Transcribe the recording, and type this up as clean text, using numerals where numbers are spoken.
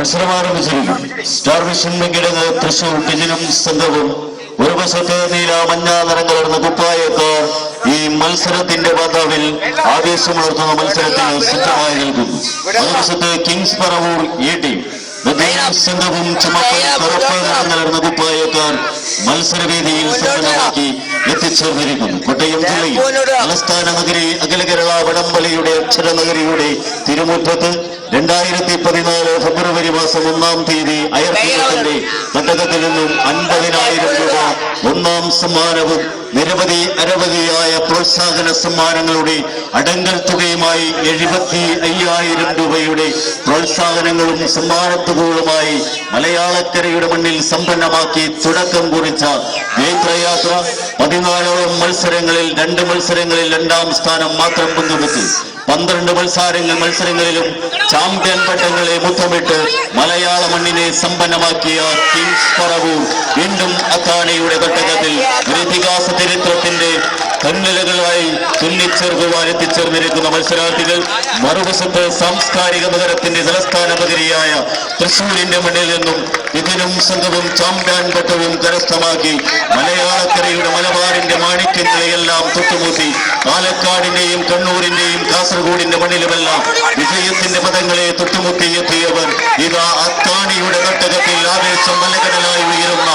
മത്സരം ആരംഭിച്ചിരിക്കും. Star vision Venkitangu Thrissur ടിജിനും സംഘവും ഒരു വശത്ത് നീല മഞ്ഞ നിറം കലർന്ന കുപ്പായക്കാർ ഈ മത്സരത്തിന്റെ പതാവിൽ ആവേശമുണർത്തുന്ന മത്സരത്തിൽ സജ്ജമായി നിൽക്കുന്നു. മറുവശത്ത് കിങ്സ് പറവൂർ എ ടീം സംഘവും ചുമപ്പൻ കറുപ്പ് നിറം കലർന്ന കുപ്പായക്കാർ മത്സരവേദിയിൽ സജ്ജമാക്കി എത്തിച്ചേർന്നിരിക്കുന്നു. കോട്ടയം ജില്ലയിൽ തലസ്ഥാന നഗരി അഖില കേരള വടംവലിയുടെ അക്ഷരനഗരിയുടെ തിരുമുറ്റത്ത് 2014 ഫെബ്രുവരി മാസം 1-ാം തീയതി അയർക്കുന്നതിന്റെ തട്ടകത്തിൽ നിന്നും 50,000 രൂപ ഒന്നാം സമ്മാനവും അനവധിയായ പ്രോത്സാഹന സമ്മാനങ്ങളുടെ അടങ്കൽ തുകയുമായി 75,000 രൂപയുടെ പ്രോത്സാഹനങ്ങളും സമ്മാനത്തുകകളുമായി മലയാളക്കരയുടെ മണ്ണിൽ സമ്പന്നമാക്കി തുടക്കം കുറിച്ച ജൈത്രയാത്ര 14 മത്സരങ്ങളിൽ 2 മത്സരങ്ങളിൽ 2-ാം സ്ഥാനം മാത്രം പങ്കുവെച്ചു. 12 മത്സരങ്ങളിലും ചാമ്പ്യൻ പട്ടങ്ങളെ മുത്തമിട്ട് മലയാള മണ്ണിനെ സമ്പന്നമാക്കിയ കിങ്സ് പറവൂർ വീണ്ടും അത്താണിയുടെ തട്ടകത്തിൽ ഇതിഹാസ ചരിത്രത്തിന്റെ കന്നലകളായി തുന്നിച്ചേർക്കുവാൻ എത്തിച്ചേർന്നിരിക്കുന്ന മത്സരാർത്ഥികൾ. മറുവശത്ത് സാംസ്കാരിക നഗരത്തിന്റെ തലസ്ഥാന നഗരിയായ തൃശൂരിന്റെ മണ്ണിൽ നിന്നും ഇതിനും സംഘവും ചാമ്പ്യൻ പട്ടവും കരസ്ഥമാക്കി മലയാളക്കരയുടെ മലബാറിന്റെ മാണിക്യങ്ങളെയെല്ലാം തൊട്ടുമുട്ടി പാലക്കാടിന്റെയും കണ്ണൂരിന്റെയും കാസർഗോഡിന്റെ മണ്ണിലുമെല്ലാം വിജയത്തിന്റെ പദങ്ങളെ തൊട്ടുമുട്ടി എത്തിയവർ ഇതാ അത്താണിയുടെ തട്ടകത്തിൽ ആവേശം മലകടലായി ഉയരുന്ന